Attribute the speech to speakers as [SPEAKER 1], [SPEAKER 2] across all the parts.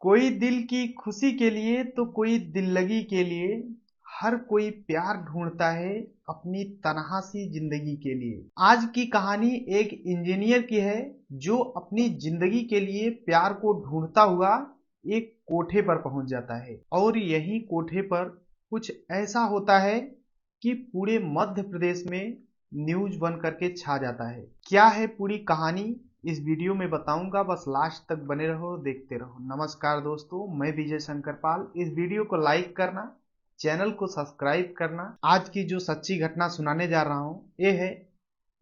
[SPEAKER 1] कोई दिल की खुशी के लिए तो कोई दिल लगी के लिए, हर कोई प्यार ढूंढता है अपनी तन्हा सी जिंदगी के लिए। आज की कहानी एक इंजीनियर की है जो अपनी जिंदगी के लिए प्यार को ढूंढता हुआ एक कोठे पर पहुंच जाता है और यही कोठे पर कुछ ऐसा होता है कि पूरे मध्य प्रदेश में न्यूज बन करके छा जाता है। क्या है पूरी कहानी इस वीडियो में बताऊंगा, बस लास्ट तक बने रहो, देखते रहो। नमस्कार दोस्तों, मैं विजय शंकर पाल। इस वीडियो को लाइक करना, चैनल को सब्सक्राइब करना। आज की जो सच्ची घटना सुनाने जा रहा हूं ये है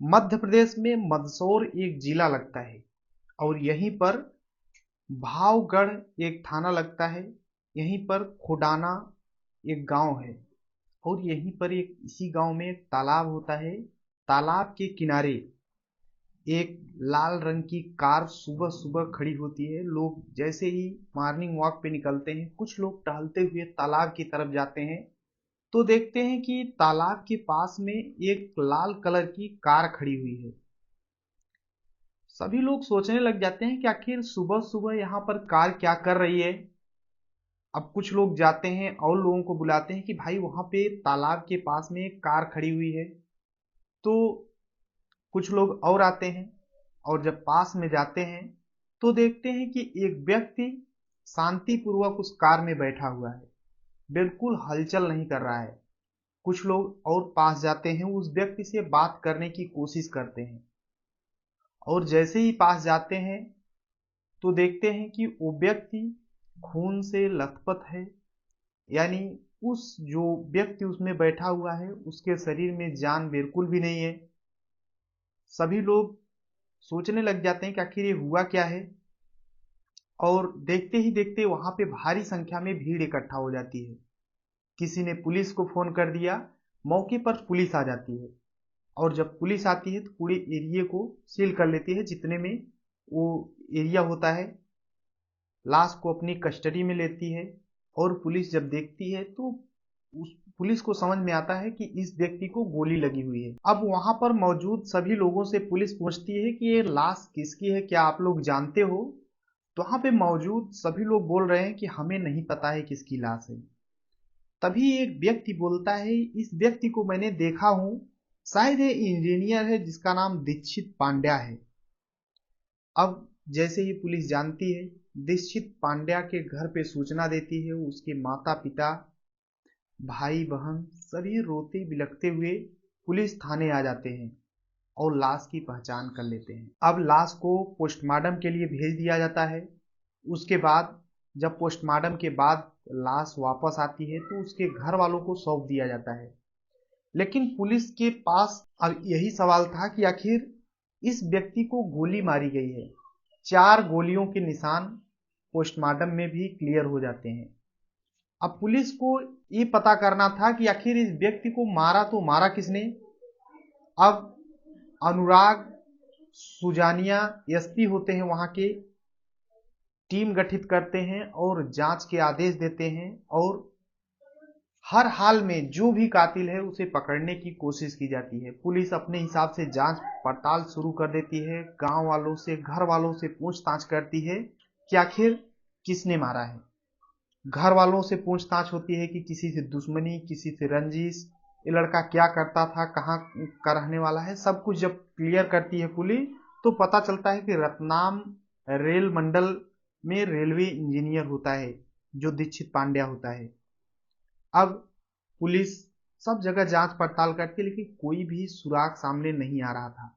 [SPEAKER 1] मध्य प्रदेश में मंदसौर एक जिला लगता है और यहीं पर भावगढ़ एक थाना लगता है। यहीं पर खोडाना एक गांव है और यहीं पर एक इसी गांव में एक तालाब होता है। तालाब के किनारे एक लाल रंग की कार सुबह सुबह खड़ी होती है। लोग जैसे ही मॉर्निंग वॉक पे निकलते हैं, कुछ लोग टहलते हुए तालाब की तरफ जाते हैं तो देखते हैं कि तालाब के पास में एक लाल कलर की कार खड़ी हुई है। सभी लोग सोचने लग जाते हैं कि आखिर सुबह सुबह यहाँ पर कार क्या कर रही है। अब कुछ लोग जाते हैं और लोगों को बुलाते हैं कि भाई वहां पे तालाब के पास में एक कार खड़ी हुई है। तो कुछ लोग और आते हैं और जब पास में जाते हैं तो देखते हैं कि एक व्यक्ति शांतिपूर्वक उस कार में बैठा हुआ है, बिल्कुल हलचल नहीं कर रहा है। कुछ लोग और पास जाते हैं, उस व्यक्ति से बात करने की कोशिश करते हैं और जैसे ही पास जाते हैं तो देखते हैं कि वो व्यक्ति खून से लथपथ है। यानी उस जो व्यक्ति उसमें बैठा हुआ है उसके शरीर में जान बिल्कुल भी नहीं है। सभी लोग सोचने लग जाते हैं कि आखिर ये हुआ क्या है और देखते ही देखते वहां पे भारी संख्या में भीड़ इकट्ठा हो जाती है। किसी ने पुलिस को फोन कर दिया, मौके पर पुलिस आ जाती है और जब पुलिस आती है तो पूरे एरिया को सील कर लेती है। जितने में वो एरिया होता है, लाश को अपनी कस्टडी में लेती है और पुलिस जब देखती है तो उस पुलिस को समझ में आता है कि इस व्यक्ति को गोली लगी हुई है। अब वहां पर मौजूद सभी लोगों से पुलिस पूछती है कि ये लाश किसकी है, क्या आप लोग जानते हो? तो वहां पे मौजूद सभी लोग बोल रहे हैं कि हमें नहीं पता है किसकी लाश है। तभी एक व्यक्ति बोलता है, इस व्यक्ति को मैंने देखा हूं, शायद ये इंजीनियर है जिसका नाम दीक्षित पांड्या है। अब जैसे ही पुलिस जानती है, दीक्षित पांड्या के घर पे सूचना देती है। उसके माता पिता, भाई बहन सभी रोते बिलखते हुए पुलिस थाने आ जाते हैं और लाश की पहचान कर लेते हैं। अब लाश को पोस्टमार्टम के लिए भेज दिया जाता है। उसके बाद जब पोस्टमार्टम के बाद लाश वापस आती है तो उसके घर वालों को सौंप दिया जाता है। लेकिन पुलिस के पास अब यही सवाल था कि आखिर इस व्यक्ति को गोली मारी गई है। 4 गोलियों के निशान पोस्टमार्टम में भी क्लियर हो जाते हैं। अब पुलिस को ये पता करना था कि आखिर इस व्यक्ति को मारा तो मारा किसने। अब अनुराग सुजानिया एसपी होते हैं वहां के, टीम गठित करते हैं और जांच के आदेश देते हैं और हर हाल में जो भी कातिल है उसे पकड़ने की कोशिश की जाती है। पुलिस अपने हिसाब से जांच पड़ताल शुरू कर देती है। गांव वालों से, घर वालों से पूछताछ करती है कि आखिर किसने मारा है। घर वालों से पूछताछ होती है कि किसी से दुश्मनी, किसी से रंजिश, ये लड़का क्या करता था, कहाँ का रहने वाला है। सब कुछ जब क्लियर करती है पुलिस तो पता चलता है कि रतनाम रेल मंडल में रेलवे इंजीनियर होता है जो दीक्षित पांड्या होता है। अब पुलिस सब जगह जांच पड़ताल करती है लेकिन कोई भी सुराग सामने नहीं आ रहा था।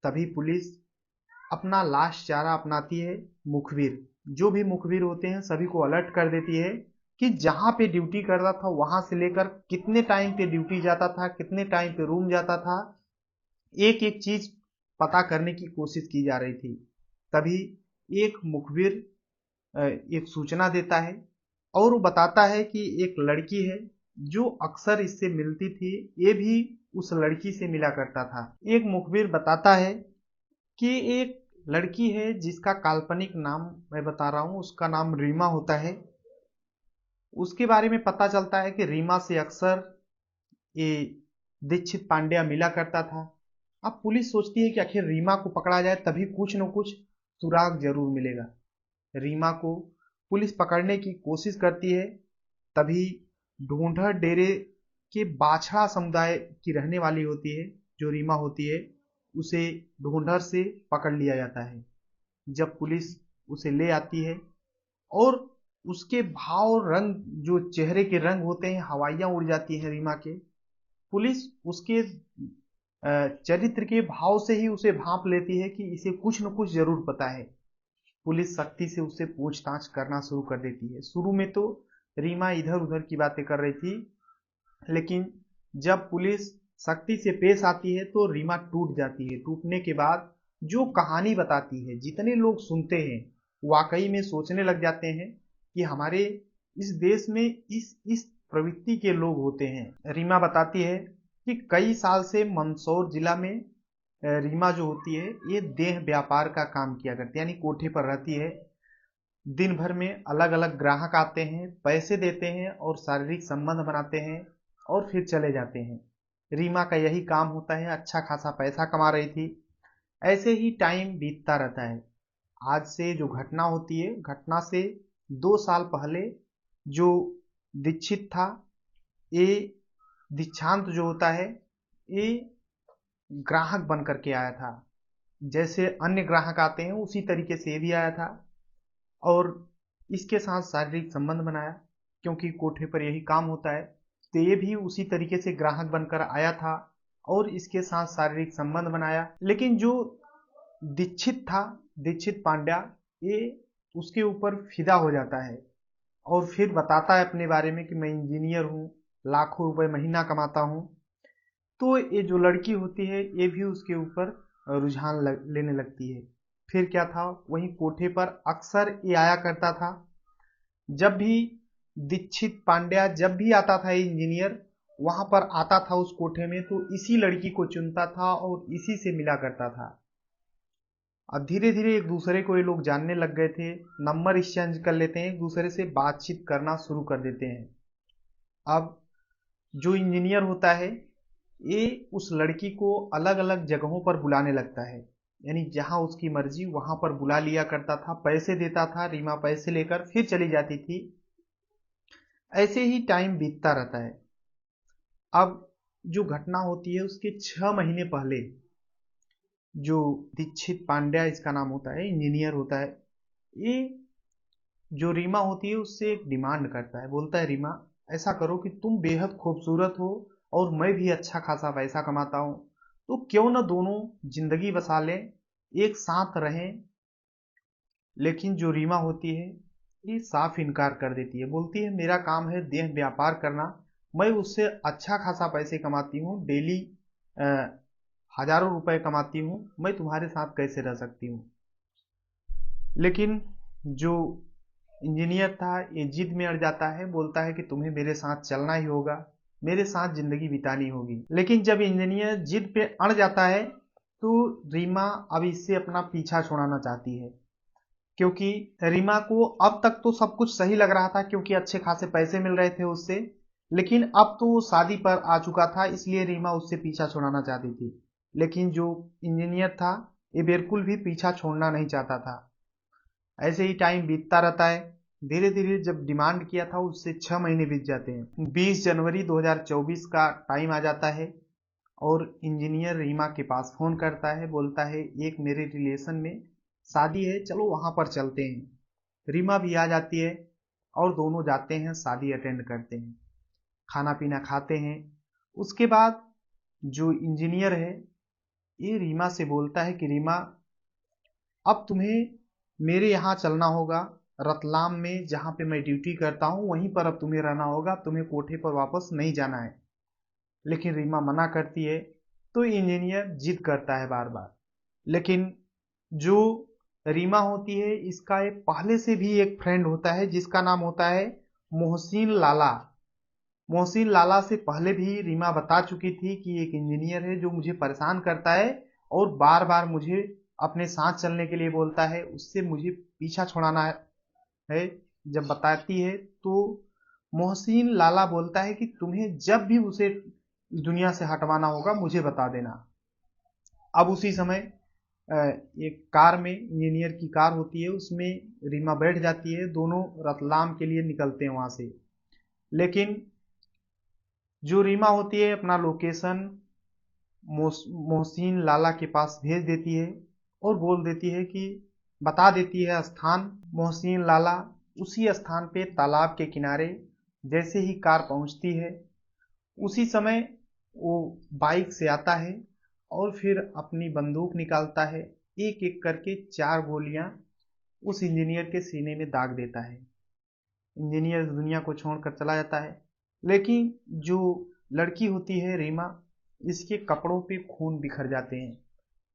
[SPEAKER 1] तभी पुलिस अपना लास्ट चारा अपनाती है, मुखबिर। जो भी मुखबिर होते हैं सभी को अलर्ट कर देती है कि जहां पे ड्यूटी करता था वहां से लेकर कितने टाइम पे ड्यूटी जाता था, कितने टाइम पे रूम जाता था, एक एक चीज पता करने की कोशिश की जा रही थी। तभी एक मुखबिर एक सूचना देता है और वो बताता है कि एक लड़की है जो अक्सर इससे मिलती थी, ये भी उस लड़की से मिला करता था। एक मुखबिर बताता है कि एक लड़की है जिसका काल्पनिक नाम मैं बता रहा हूं, उसका नाम रीमा होता है। उसके बारे में पता चलता है कि रीमा से अक्सर ये दीक्षित पांड्या मिला करता था। अब पुलिस सोचती है कि आखिर रीमा को पकड़ा जाए, तभी कुछ न कुछ सुराग जरूर मिलेगा। रीमा को पुलिस पकड़ने की कोशिश करती है, तभी ढूंढर डेरे के बाछड़ा समुदाय की रहने वाली होती है जो रीमा होती है, उसे ढूंढर से पकड़ लिया जाता है। जब पुलिस उसे ले आती है और उसके भाव रंग, जो चेहरे के रंग होते हैं, हवाइयां उड़ जाती हैं रीमा के। पुलिस उसके चरित्र के भाव से ही उसे भांप लेती है कि इसे कुछ न कुछ जरूर पता है। पुलिस सख्ती से उससे पूछताछ करना शुरू कर देती है। शुरू में तो रीमा इधर उधर की बातें कर रही थी, लेकिन जब पुलिस सख्ती से पेश आती है तो रीमा टूट जाती है। टूटने के बाद जो कहानी बताती है, जितने लोग सुनते हैं वाकई में सोचने लग जाते हैं कि हमारे इस देश में इस प्रवृत्ति के लोग होते हैं। रीमा बताती है कि कई साल से मंदसौर जिला में रीमा जो होती है ये देह व्यापार का काम किया करती है, यानी कोठे पर रहती है। दिन भर में अलग अलग ग्राहक आते हैं, पैसे देते हैं और शारीरिक संबंध बनाते हैं और फिर चले जाते हैं। रीमा का यही काम होता है, अच्छा खासा पैसा कमा रही थी। ऐसे ही टाइम बीतता रहता है। आज से जो घटना होती है, घटना से 2 साल पहले जो दीक्षित था, ये दीक्षांत जो होता है ये ग्राहक बन करके आया था। जैसे अन्य ग्राहक आते हैं उसी तरीके से ये भी आया था और इसके साथ शारीरिक संबंध बनाया, क्योंकि कोठे पर यही काम होता है। तो ये भी उसी तरीके से ग्राहक बनकर आया था और इसके साथ शारीरिक संबंध बनाया। लेकिन जो दीक्षित था, दीक्षित पांड्या, ये उसके ऊपर फिदा हो जाता है और फिर बताता है अपने बारे में कि मैं इंजीनियर हूँ, लाखों रुपए महीना कमाता हूँ। तो ये जो लड़की होती है ये भी उसके ऊपर रुझान लेने लगती है। फिर क्या था, वहीं कोठे पर अक्सर ये आया करता था। जब भी दीक्षित पांड्या जब भी आता था इंजीनियर, वहां पर आता था उस कोठे में, तो इसी लड़की को चुनता था और इसी से मिला करता था। अब धीरे धीरे एक दूसरे को ये लोग जानने लग गए थे, नंबर एक्सचेंज कर लेते हैं, एक दूसरे से बातचीत करना शुरू कर देते हैं। अब जो इंजीनियर होता है ये उस लड़की को अलग अलग जगहों पर बुलाने लगता है, यानी जहां उसकी मर्जी वहां पर बुला लिया करता था, पैसे देता था। रीमा पैसे लेकर फिर चली जाती थी। ऐसे ही टाइम बीतता रहता है। अब जो घटना होती है उसके 6 महीने पहले जो दीक्षित पांड्या, इसका नाम होता है, इंजीनियर होता है, ये जो रीमा होती है उससे एक डिमांड करता है। बोलता है, रीमा ऐसा करो कि तुम बेहद खूबसूरत हो और मैं भी अच्छा खासा पैसा कमाता हूं, तो क्यों ना दोनों जिंदगी बसा लें, एक साथ रहें। लेकिन जो रीमा होती है ये साफ इनकार कर देती है। बोलती है, मेरा काम है देह व्यापार करना, मैं उससे अच्छा खासा पैसे कमाती हूँ, डेली हजारों रुपए कमाती हूँ, मैं तुम्हारे साथ कैसे रह सकती हूँ। लेकिन जो इंजीनियर था ये जिद में अड़ जाता है, बोलता है कि तुम्हें मेरे साथ चलना ही होगा, मेरे साथ जिंदगी बितानी होगी। लेकिन जब इंजीनियर जिद पे अड़ जाता है तो रीमा अब इससे अपना पीछा छुड़ाना चाहती है, क्योंकि रीमा को अब तक तो सब कुछ सही लग रहा था, क्योंकि अच्छे खासे पैसे मिल रहे थे उससे। लेकिन अब तो वो शादी पर आ चुका था, इसलिए रीमा उससे पीछा छुड़ाना चाहती थी। लेकिन जो इंजीनियर था ये बिल्कुल भी पीछा छोड़ना नहीं चाहता था। ऐसे ही टाइम बीतता रहता है। धीरे धीरे जब डिमांड किया था उससे 6 महीने बीत जाते हैं। 20 जनवरी 2024 का टाइम आ जाता है और इंजीनियर रीमा के पास फोन करता है, बोलता है एक मेरे रिलेशन में शादी है, चलो वहां पर चलते हैं। रीमा भी आ जाती है और दोनों जाते हैं, शादी अटेंड करते हैं, खाना पीना खाते हैं। उसके बाद जो इंजीनियर है ये रीमा से बोलता है कि रीमा, अब तुम्हें मेरे यहाँ चलना होगा, रतलाम में जहाँ पे मैं ड्यूटी करता हूँ वहीं पर अब तुम्हें रहना होगा, तुम्हें कोठे पर वापस नहीं जाना है। लेकिन रीमा मना करती है तो इंजीनियर जिद करता है बार बार। लेकिन जो रीमा होती है इसका एक पहले से भी एक फ्रेंड होता है जिसका नाम होता है मोहसिन लाला। मोहसिन लाला से पहले भी रीमा बता चुकी थी कि एक इंजीनियर है जो मुझे परेशान करता है और बार बार मुझे अपने साथ चलने के लिए बोलता है, उससे मुझे पीछा छुड़ाना है। जब बताती है तो मोहसिन लाला बोलता है कि तुम्हें जब भी उसे दुनिया से हटवाना होगा मुझे बता देना। अब उसी समय एक कार में, इंजीनियर की कार होती है, उसमें रीमा बैठ जाती है। दोनों रतलाम के लिए निकलते हैं वहां से। लेकिन जो रीमा होती है अपना लोकेशन मोहसिन लाला के पास भेज देती है और बोल देती है कि बता देती है स्थान। मोहसिन लाला उसी स्थान पे तालाब के किनारे जैसे ही कार पहुंचती है, उसी समय वो बाइक से आता है और फिर अपनी बंदूक निकालता है। एक एक करके 4 गोलियां उस इंजीनियर के सीने में दाग देता है। इंजीनियर दुनिया को छोड़कर चला जाता है। लेकिन जो लड़की होती है रीमा, इसके कपड़ों पे खून बिखर जाते हैं।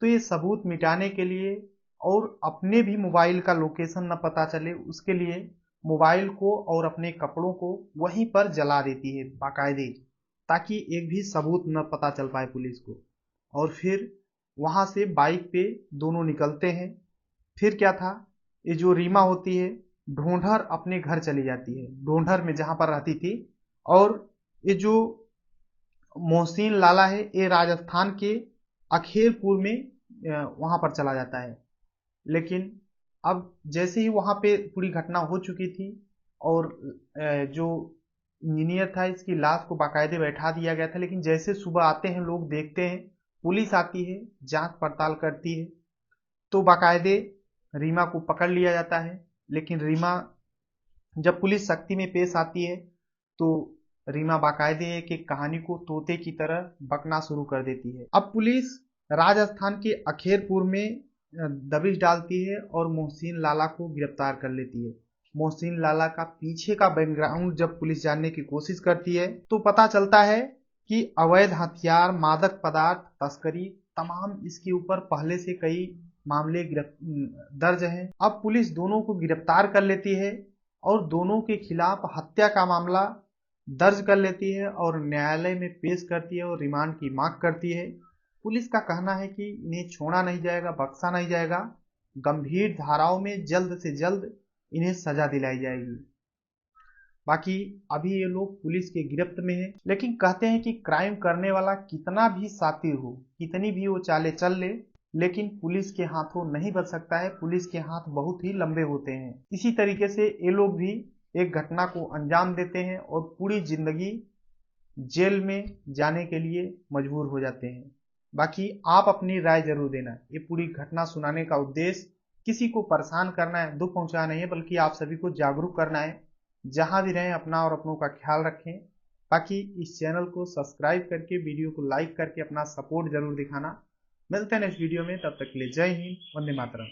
[SPEAKER 1] तो ये सबूत मिटाने के लिए और अपने भी मोबाइल का लोकेशन न पता चले, उसके लिए मोबाइल को और अपने कपड़ों को वहीं पर जला देती है बाकायदे, ताकि एक भी सबूत न पता चल पाए पुलिस को। और फिर वहां से बाइक पे दोनों निकलते हैं। फिर क्या था, ये जो रीमा होती है ढूंढर अपने घर चली जाती है, ढूंढर में जहां पर रहती थी। और ये जो मोहसिन लाला है ये राजस्थान के अखेरपुर में वहां पर चला जाता है। लेकिन अब जैसे ही वहां पे पूरी घटना हो चुकी थी और जो इंजीनियर था इसकी लाश को बाकायदे बैठा दिया गया था, लेकिन जैसे सुबह आते हैं लोग, देखते हैं, पुलिस आती है, जांच पड़ताल करती है, तो बाकायदे रीमा को पकड़ लिया जाता है। लेकिन रीमा जब पुलिस सख्ती में पेश आती है तो रीमा बाकायदे एक एक कहानी को तोते की तरह बकना शुरू कर देती है। अब पुलिस राजस्थान के अखेरपुर में दबिश डालती है और मोहसिन लाला को गिरफ्तार कर लेती है। मोहसिन लाला का पीछे का बैकग्राउंड जब पुलिस जानने की कोशिश करती है तो पता चलता है कि अवैध हथियार, मादक पदार्थ तस्करी, तमाम इसके ऊपर पहले से कई मामले दर्ज हैं। अब पुलिस दोनों को गिरफ्तार कर लेती है और दोनों के खिलाफ हत्या का मामला दर्ज कर लेती है और न्यायालय में पेश करती है और रिमांड की मांग करती है। पुलिस का कहना है कि इन्हें छोड़ा नहीं जाएगा, बख्शा नहीं जाएगा, गंभीर धाराओं में जल्द से जल्द इन्हें सजा दिलाई जाएगी। बाकी अभी ये लोग पुलिस के गिरफ्त में हैं, लेकिन कहते हैं कि क्राइम करने वाला कितना भी शातिर हो, कितनी भी वो चाले चल ले, लेकिन पुलिस के हाथों नहीं बच सकता है। पुलिस के हाथ बहुत ही लंबे होते हैं। इसी तरीके से ये लोग भी एक घटना को अंजाम देते हैं और पूरी जिंदगी जेल में जाने के लिए मजबूर हो जाते हैं। बाकी आप अपनी राय जरूर देना। ये पूरी घटना सुनाने का उद्देश्य किसी को परेशान करना है, दुख पहुंचाना नहीं है, बल्कि आप सभी को जागरूक करना है। जहां भी रहें अपना और अपनों का ख्याल रखें। बाकी इस चैनल को सब्सक्राइब करके, वीडियो को लाइक करके अपना सपोर्ट जरूर दिखाना। मिलते हैं नेक्स्ट वीडियो में, तब तक के लिए जय हिंद, वंदे मातरम।